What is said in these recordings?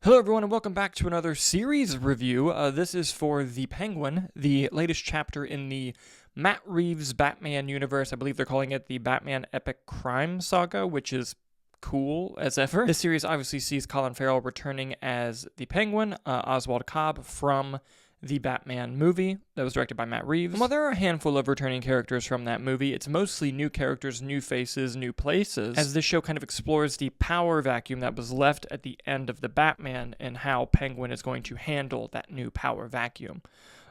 Hello everyone and welcome back to another series review. This is for The Penguin, the latest chapter in the Matt Reeves Batman universe. I believe they're calling it the Batman Epic Crime Saga, which is cool as ever. This series obviously sees Colin Farrell returning as the Penguin, Oswald Cobb from the Batman movie that was directed by Matt Reeves. And while there are a handful of returning characters from that movie, it's mostly new characters, new faces, new places, as this show kind of explores the power vacuum that was left at the end of the Batman and how Penguin is going to handle that new power vacuum.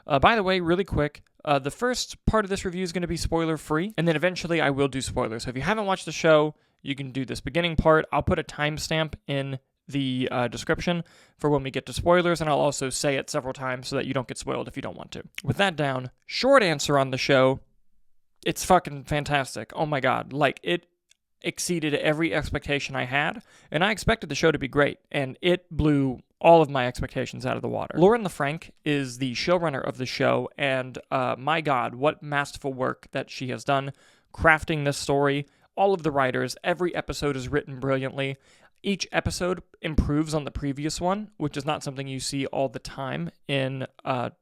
By the way, really quick, the first part of this review is going to be spoiler-free, and then eventually I will do spoilers. So if you haven't watched the show, you can do this beginning part. I'll put a timestamp in the description for when we get to spoilers, and I'll also say it several times so that you don't get spoiled if you don't want to. With that down, short answer on the show, it's fucking fantastic. Oh my god, like, it exceeded every expectation I had, and I expected the show to be great, and it blew all of my expectations out of the water. Lauren LaFranc is the showrunner of the show, and my god, what masterful work that she has done crafting this story. All of the writers, every episode is written brilliantly. Each episode improves on the previous one, which is not something you see all the time in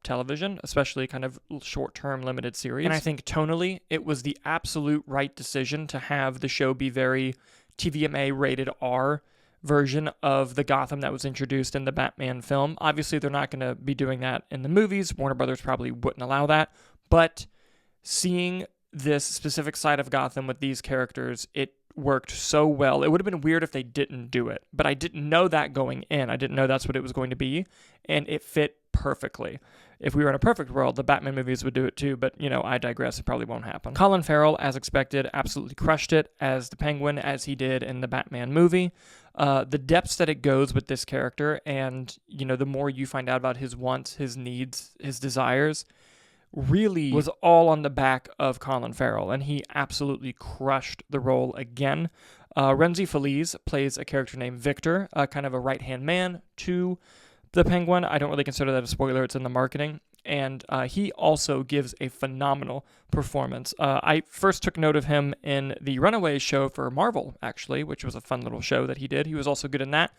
television, especially kind of short-term limited series. And I think tonally, it was the absolute right decision to have the show be very TVMA rated R version of the Gotham that was introduced in the Batman film. Obviously, they're not going to be doing that in the movies. Warner Brothers probably wouldn't allow that. But seeing this specific side of Gotham with these characters, it worked so well. It would have been weird if they didn't do it, but I didn't know that going in. I didn't know that's what it was going to be, and it fit perfectly. If we were in a perfect world, the Batman movies would do it too, but, I digress. It probably won't happen. Colin Farrell, as expected, absolutely crushed it as the Penguin, as he did in the Batman movie. The depths that it goes with this character, and, the more you find out about his wants, his needs, his desires, really was all on the back of Colin Farrell, and he absolutely crushed the role again. Renzi Feliz plays a character named Victor, kind of a right-hand man to the Penguin. I don't really consider that a spoiler. It's in the marketing. And he also gives a phenomenal performance. I first took note of him in the Runaways show for Marvel, actually, which was a fun little show that he did. He was also good in that.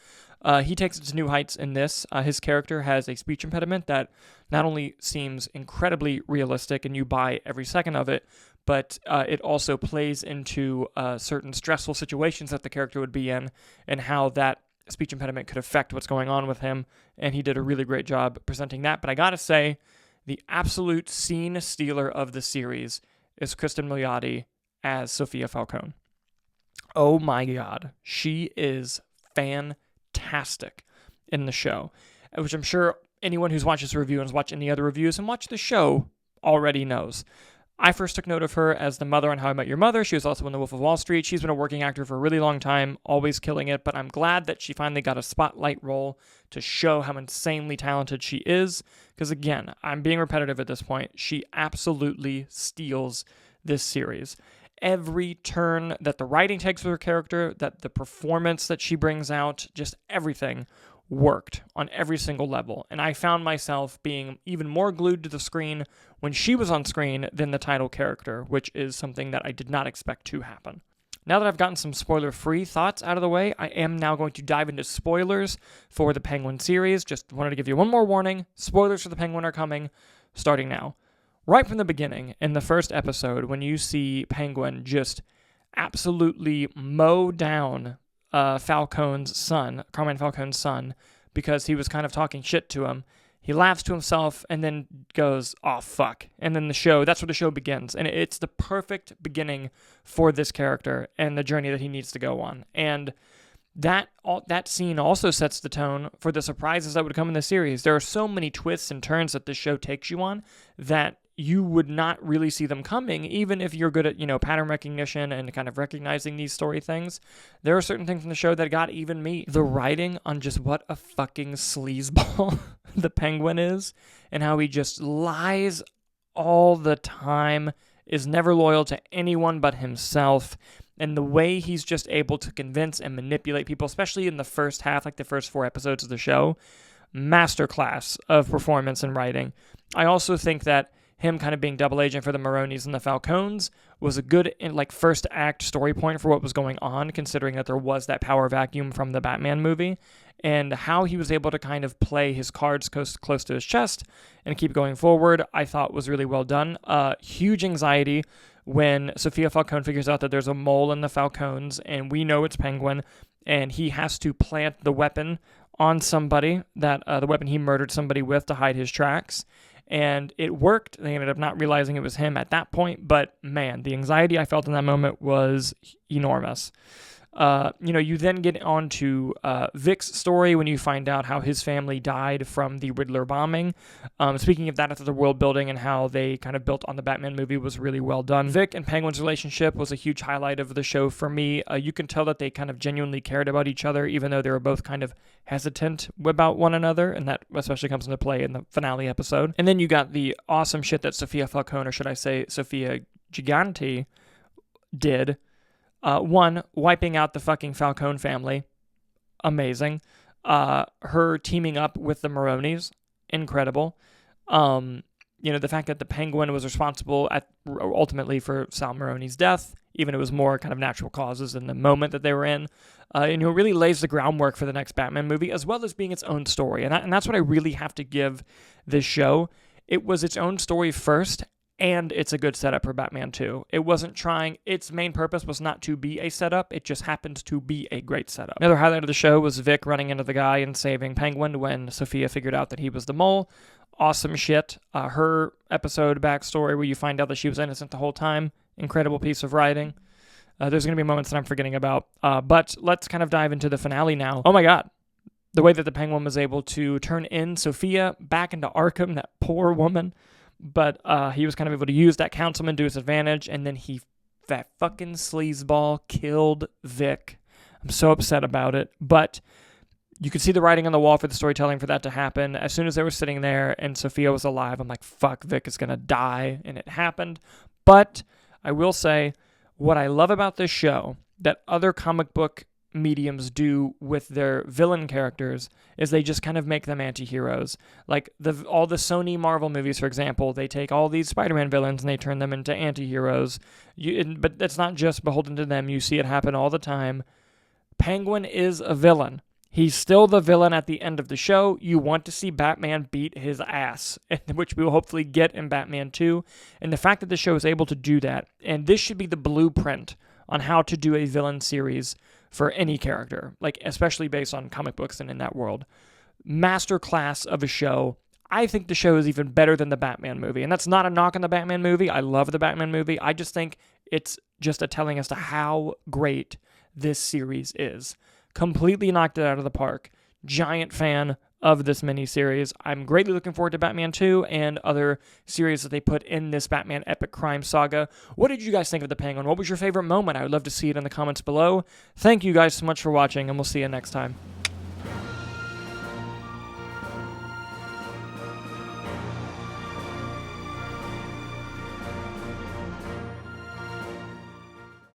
He takes it to new heights in this. His character has a speech impediment that not only seems incredibly realistic and you buy every second of it, but it also plays into certain stressful situations that the character would be in and how that speech impediment could affect what's going on with him, and he did a really great job presenting that. But I gotta say, the absolute scene stealer of the series is Kristen Milioti as Sophia Falcone. Oh my god, she is fantastic in the show, which I'm sure anyone who's watched this review and has watched any other reviews and watched the show already knows. I first took note of her as the mother on How I Met Your Mother. She was also in The Wolf of Wall Street. She's been a working actor for a really long time, always killing it, but I'm glad that she finally got a spotlight role to show how insanely talented she is, because again, I'm being repetitive at this point. She absolutely steals this series. Every turn that the writing takes with her character, that the performance that she brings out, just everything worked on every single level, and I found myself being even more glued to the screen when she was on screen than the title character, which is something that I did not expect to happen. Now that I've gotten some spoiler-free thoughts out of the way, I am now going to dive into spoilers for the Penguin series. Just wanted to give you one more warning. Spoilers for the Penguin are coming, starting now. Right from the beginning, in the first episode, when you see Penguin just absolutely mow down Falcone's son, Carmine Falcone's son, because he was kind of talking shit to him. He laughs to himself and then goes, "Oh, fuck." And then that's where the show begins. And it's the perfect beginning for this character and the journey that he needs to go on. And that scene also sets the tone for the surprises that would come in the series. There are so many twists and turns that this show takes you on that you would not really see them coming, even if you're good at, pattern recognition and kind of recognizing these story things. There are certain things in the show that got even me. The writing on just what a fucking sleazeball the Penguin is, and how he just lies all the time, is never loyal to anyone but himself, and the way he's just able to convince and manipulate people, especially in the first half, like the first 4 episodes of the show, masterclass of performance and writing. I also think that him kind of being double agent for the Maronis and the Falcones was a good first act story point for what was going on, considering that there was that power vacuum from the Batman movie, and how he was able to kind of play his cards close to his chest and keep going forward, I thought was really well done. Huge anxiety when Sophia Falcone figures out that there's a mole in the Falcones, and we know it's Penguin, and he has to plant the weapon on somebody, that the weapon he murdered somebody with to hide his tracks. And it worked. They ended up not realizing it was him at that point, but man, the anxiety I felt in that moment was enormous. You then get on to Vic's story when you find out how his family died from the Riddler bombing. Speaking of that, I thought the world building and how they kind of built on the Batman movie was really well done. Vic and Penguin's relationship was a huge highlight of the show for me. You can tell that they kind of genuinely cared about each other, even though they were both kind of hesitant about one another, and that especially comes into play in the finale episode. And then you got the awesome shit that Sophia Falcone, or should I say Sophia Gigante, did. One, wiping out the fucking Falcone family. Amazing. Her teaming up with the Maronis. Incredible. The fact that the Penguin was responsible ultimately for Sal Maroni's death, even it was more kind of natural causes in the moment that they were in. It really lays the groundwork for the next Batman movie, as well as being its own story. And that's what I really have to give this show. It was its own story first, and it's a good setup for Batman 2. It wasn't trying, its main purpose was not to be a setup, it just happened to be a great setup. Another highlight of the show was Vic running into the guy and saving Penguin when Sophia figured out that he was the mole. Awesome shit. Her episode backstory where you find out that she was innocent the whole time. Incredible piece of writing. There's going to be moments that I'm forgetting about. But let's kind of dive into the finale now. Oh my god. The way that the Penguin was able to turn in Sophia back into Arkham, that poor woman. But he was kind of able to use that councilman to his advantage, and then that fucking sleazeball killed Vic. I'm so upset about it, but you could see the writing on the wall for the storytelling for that to happen. As soon as they were sitting there and Sophia was alive, I'm like, fuck, Vic is going to die, and it happened. But I will say, what I love about this show that other comic book mediums do with their villain characters is they just kind of make them anti-heroes. Like all the Sony Marvel movies, for example, they take all these Spider-Man villains and they turn them into anti-heroes. But it's not just beholden to them. You see it happen all the time. Penguin is a villain. He's still the villain at the end of the show. You want to see Batman beat his ass, which we will hopefully get in Batman 2. And the fact that the show is able to do that, and this should be the blueprint on how to do a villain series for any character, like especially based on comic books and in that world. Masterclass of a show. I think the show is even better than the Batman movie. And that's not a knock on the Batman movie. I love the Batman movie. I just think it's just a telling as to how great this series is. Completely knocked it out of the park. Giant fan of this miniseries. I'm greatly looking forward to Batman 2 and other series that they put in this Batman epic crime saga. What did you guys think of the Penguin? What was your favorite moment? I would love to see it in the comments below. Thank you guys so much for watching, and we'll see you next time.